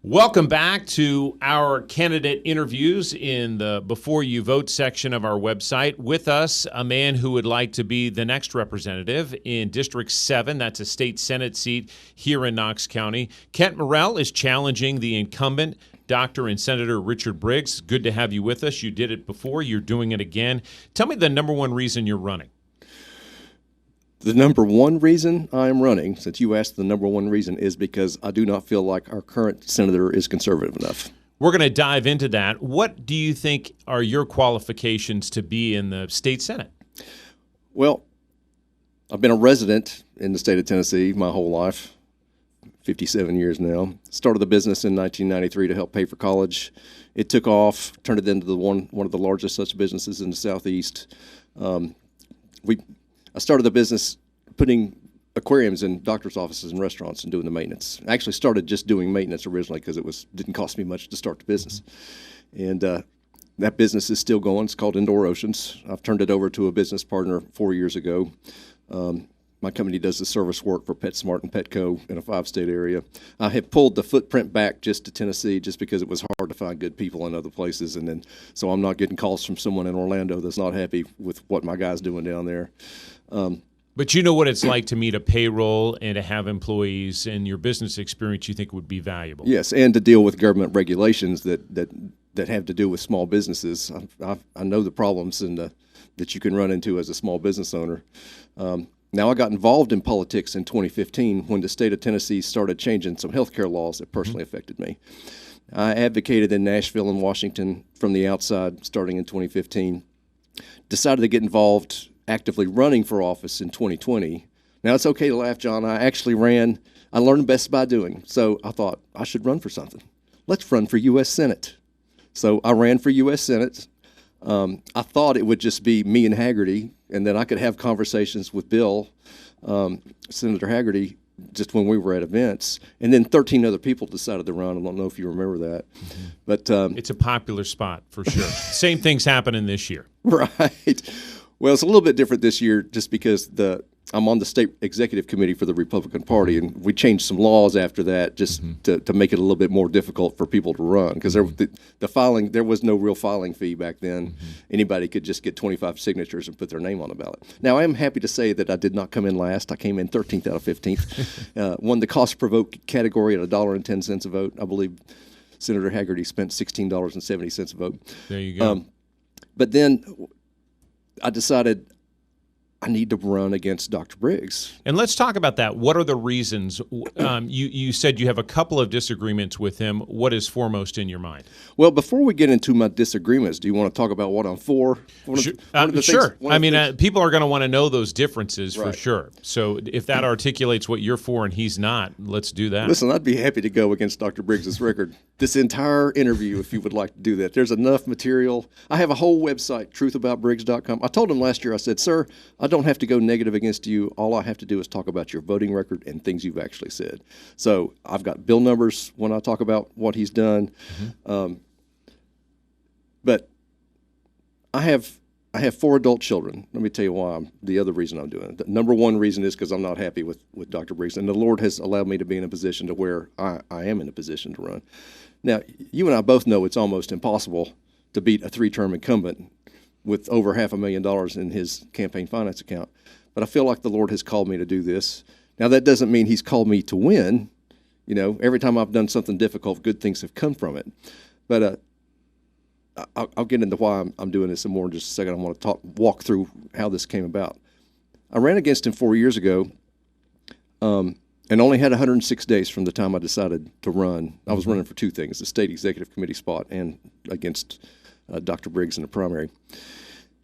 Welcome back to our candidate interviews in the Before You Vote section of our website. With us, a man who would like to be the next representative in District 7. That's a state Senate seat here in Knox County. Kent Morrell is challenging the incumbent, Dr. and Senator Richard Briggs. Good to have you with us. You did it before. You're doing it again. Tell me the number one reason you're running. The number one reason I'm running, since you asked the number one reason, is because I do not feel like our current senator is conservative enough. We're going to dive into that. What do you think are your qualifications to be in the state Senate? Well, I've been a resident in the state of Tennessee my whole life, 57 years now. Started the business in 1993 to help pay for college. It took off, turned it into one of the largest such businesses in the Southeast. I started the business putting aquariums in doctor's offices and restaurants and doing the maintenance. I actually started just doing maintenance originally because didn't cost me much to start the business. And that business is still going. It's called Indoor Oceans. I've turned it over to a business partner 4 years ago. My company does the service work for PetSmart and Petco in a 5-state area. I have pulled the footprint back just to Tennessee just because it was hard to find good people in other places. So I'm not getting calls from someone in Orlando that's not happy with what my guy's doing down there. But you know what it's like to meet a payroll and to have employees, and your business experience you think would be valuable. Yes, and to deal with government regulations that have to do with small businesses. I know the problems that you can run into as a small business owner. Now, I got involved in politics in 2015 when the state of Tennessee started changing some health care laws that personally affected me. I advocated in Nashville and Washington from the outside starting in 2015. Decided to get involved actively running for office in 2020. Now, it's okay to laugh, John. I actually ran. I learned best by doing. So I thought I should run for something. Let's run for U.S. Senate. So I ran for U.S. Senate. I thought it would just be me and Hagerty, and then I could have conversations with Bill, Senator Hagerty, just when we were at events. And then 13 other people decided to run. I don't know if you remember that. Mm-hmm. But it's a popular spot for sure. Same thing's happening this year. Right. Well, it's a little bit different this year just because I'm on the state executive committee for the Republican Party, and we changed some laws after that just to make it a little bit more difficult for people to run because there was no real filing fee back then. Anybody could just get 25 signatures and put their name on the ballot. Now, I am happy to say that I did not come in last. I came in 13th out of 15th. Won the cost per vote category at $1.10 a vote. I believe Senator Hagerty spent $16.70 a vote. There you go. But then I decided I need to run against Dr. Briggs. And let's talk about that. What are the reasons? You said you have a couple of disagreements with him. What is foremost in your mind? Well, before we get into my disagreements, do you want to talk about what I'm for? Sure. People are going to want to know those differences for sure. So if that articulates what you're for and he's not, let's do that. Listen, I'd be happy to go against Dr. Briggs' record this entire interview if you would like to do that. There's enough material. I have a whole website, truthaboutbriggs.com. I told him last year, I said, sir, I don't have to go negative against you. All I have to do is talk about your voting record and things you've actually said. So I've got bill numbers when I talk about what he's done. But I have 4 adult children. Let me tell you why. The other reason I'm doing it. The number one reason is because I'm not happy with Dr. Briggs, and the Lord has allowed me to be in a position to where I am in a position to run. Now, you and I both know it's almost impossible to beat a 3-term incumbent with over $500,000 in his campaign finance account. But I feel like the Lord has called me to do this. Now, that doesn't mean he's called me to win. You know, every time I've done something difficult, good things have come from it. But I'll get into why I'm doing this some more in just a second. I want to walk through how this came about. I ran against him 4 years ago and only had 106 days from the time I decided to run. I was running for 2 things, the state executive committee spot and against Dr. Briggs in the primary.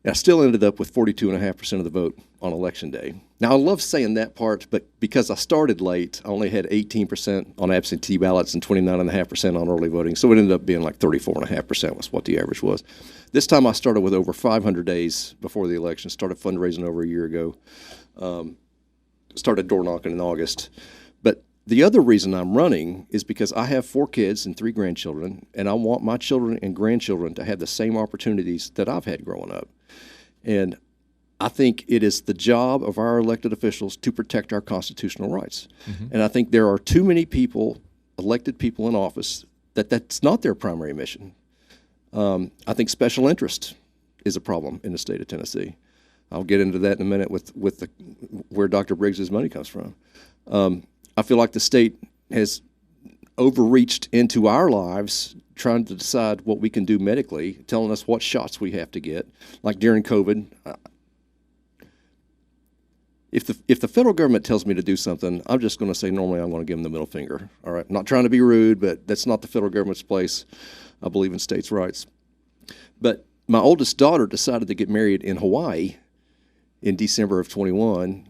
And I still ended up with 42.5% of the vote on Election Day. Now, I love saying that part, but because I started late, I only had 18% on absentee ballots and 29.5% on early voting, so it ended up being like 34.5% was what the average was. This time I started with over 500 days before the election, started fundraising over a year ago, started door knocking in August. But the other reason I'm running is because I have 4 kids and 3 grandchildren, and I want my children and grandchildren to have the same opportunities that I've had growing up. And I think it is the job of our elected officials to protect our constitutional rights. And I think there are too many people elected people in office that's not their primary mission. I think special interest is a problem in the state of Tennessee. I'll get into that in a minute with where Dr. Briggs' money comes from. I feel like the state has overreached into our lives trying to decide what we can do medically, telling us what shots we have to get. Like during COVID, if the federal government tells me to do something, I'm just going to say normally I'm going to give them the middle finger. All right, I'm not trying to be rude, but that's not the federal government's place. I believe in states' rights. But my oldest daughter decided to get married in Hawaii in December of 21,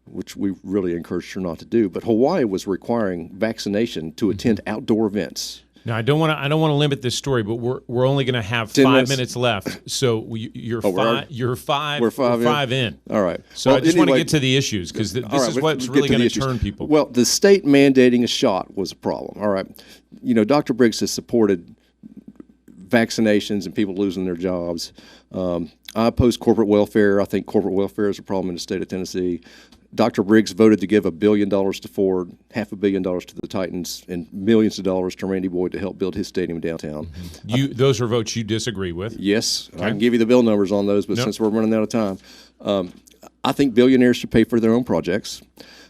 which we really encouraged her not to do. But Hawaii was requiring vaccination to attend outdoor events. Now, I don't want to limit this story, but we're only going to have 5 minutes left. So you're five in. All right. So I just want to get to the issues because this is what's really going to turn people. Well, the state mandating a shot was a problem. All right. You know, Dr. Briggs has supported vaccinations and people losing their jobs. I oppose corporate welfare. I think corporate welfare is a problem in the state of Tennessee. Dr. Briggs voted to give $1 billion to Ford, $500 million to the Titans, and millions of dollars to Randy Boyd to help build his stadium downtown. Those are votes you disagree with? Yes. Okay. I can give you the bill numbers on those, but since we're running out of time, I think billionaires should pay for their own projects.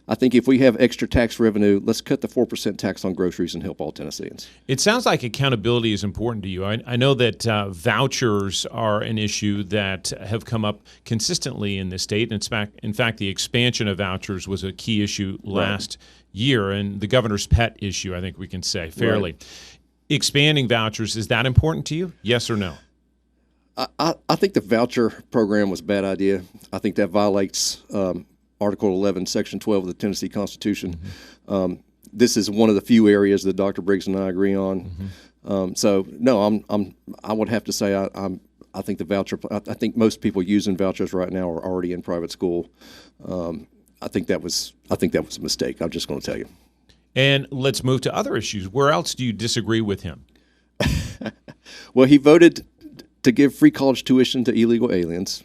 I think if we have extra tax revenue, let's cut the 4% tax on groceries and help all Tennesseans. It sounds like accountability is important to you. I know that vouchers are an issue that have come up consistently in this state. In fact, the expansion of vouchers was a key issue last year, and the governor's pet issue, I think we can say fairly. Right. Expanding vouchers, is that important to you? Yes or no? I think the voucher program was a bad idea. I think that violates Article 11, Section 12 of the Tennessee Constitution. This is one of the few areas that Dr. Briggs and I agree on. So no, I would have to say I think the voucher. I think most people using vouchers right now are already in private school. I think that was a mistake. I'm just going to tell you. And let's move to other issues. Where else do you disagree with him? Well, he voted to give free college tuition to illegal aliens.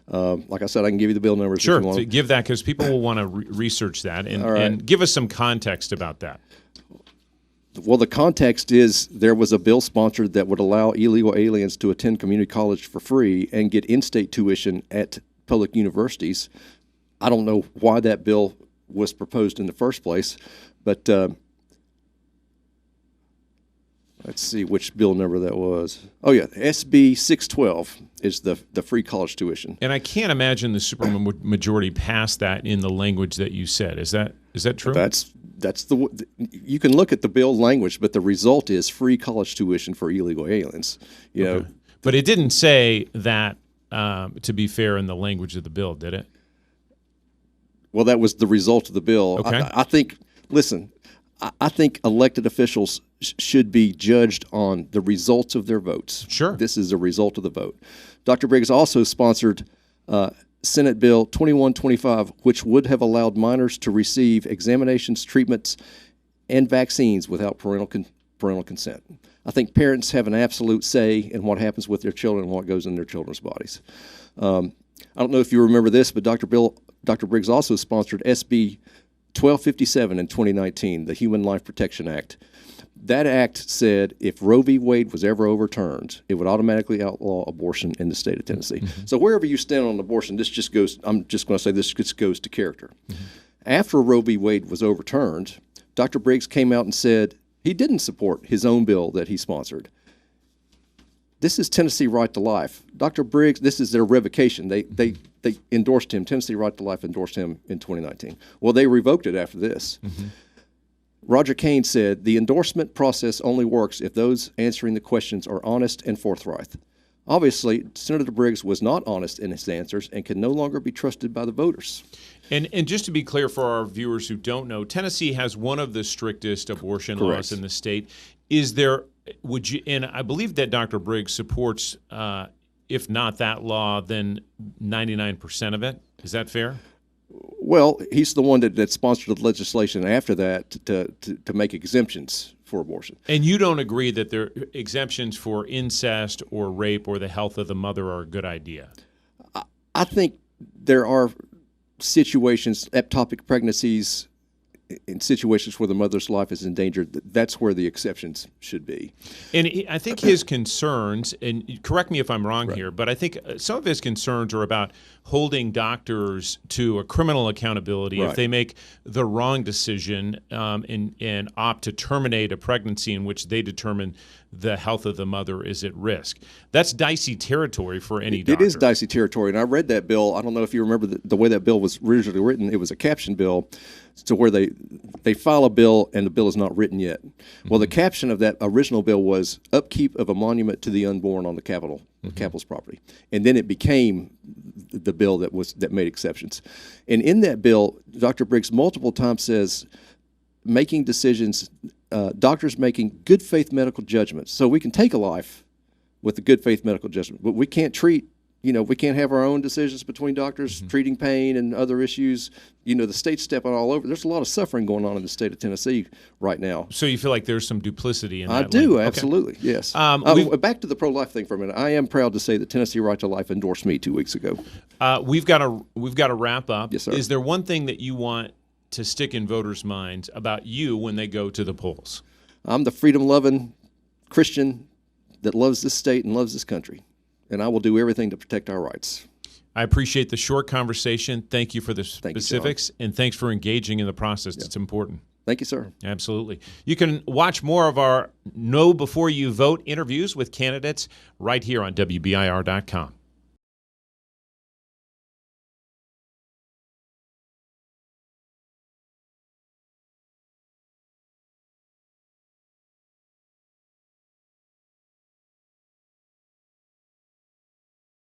Like I said, I can give you the bill numbers. Sure, if you want. Give that because people will want to research that and give us some context about that. Well, the context is there was a bill sponsored that would allow illegal aliens to attend community college for free and get in-state tuition at public universities. I don't know why that bill was proposed in the first place, but let's see which bill number that was. Oh, yeah, SB 612 is the free college tuition. And I can't imagine the supermajority passed that in the language that you said. Is that true? You can look at the bill language, but the result is free college tuition for illegal aliens. You know, but it didn't say that. To be fair, in the language of the bill, did it? Well, that was the result of the bill. Okay. I think. Listen, I think elected officials should be judged on the results of their votes. Sure. This is the result of the vote. Dr. Briggs also sponsored Senate Bill 2125, which would have allowed minors to receive examinations, treatments, and vaccines without parental consent. I think parents have an absolute say in what happens with their children and what goes in their children's bodies. I don't know if you remember this, but Dr. Briggs also sponsored SB 1257 in 2019, the Human Life Protection Act. That act said if Roe v. Wade was ever overturned, it would automatically outlaw abortion in the state of Tennessee. So wherever you stand on abortion, this just goes, I'm just going to say this just goes to character. After Roe v. Wade was overturned, Dr. Briggs came out and said he didn't support his own bill that he sponsored. This is Tennessee Right to Life. Dr. Briggs, this is their revocation. They endorsed him. Tennessee Right to Life endorsed him in 2019. Well, they revoked it after this. Roger Kane said, the endorsement process only works if those answering the questions are honest and forthright. Obviously, Senator Briggs was not honest in his answers and can no longer be trusted by the voters. And just to be clear for our viewers who don't know, Tennessee has one of the strictest abortion laws in the state. Is there, and I believe that Dr. Briggs supports, if not that law, then 99% of it. Is that fair? Well, he's the one that sponsored the legislation after that to make exemptions for abortion. And you don't agree that there exemptions for incest or rape or the health of the mother are a good idea? I think there are situations, ectopic pregnancies, in situations where the mother's life is endangered, that's where the exceptions should be. And I think his concerns, and correct me if I'm wrong here, but I think some of his concerns are about holding doctors to a criminal accountability if they make the wrong decision and opt to terminate a pregnancy in which they determine the health of the mother is at risk. That's dicey territory for any doctor. It is dicey territory, and I read that bill. I don't know if you remember the way that bill was originally written. It was a caption bill, to where they file a bill and the bill is not written yet. Well, the caption of that original bill was upkeep of a monument to the unborn on the Capitol's property, and then it became the bill that made exceptions. And in that bill, Dr. Briggs multiple times says making decisions, doctors making good faith medical judgments. So we can take a life with a good faith medical judgment, but we can't treat. We can't have our own decisions between doctors treating pain and other issues. The state's stepping all over. There's a lot of suffering going on in the state of Tennessee right now. So you feel like there's some duplicity in that? I do, language. absolutely, okay. Yes. Back to the pro-life thing for a minute. I am proud to say that Tennessee Right to Life endorsed me 2 weeks ago. We've got to wrap up. Yes, sir. Is there one thing that you want to stick in voters' minds about you when they go to the polls? I'm the freedom-loving Christian that loves this state and loves this country. And I will do everything to protect our rights. I appreciate the short conversation. Thank you for the specifics, and thanks for engaging in the process. It's important. Thank you, sir. Absolutely. You can watch more of our Know Before You Vote interviews with candidates right here on WBIR.com.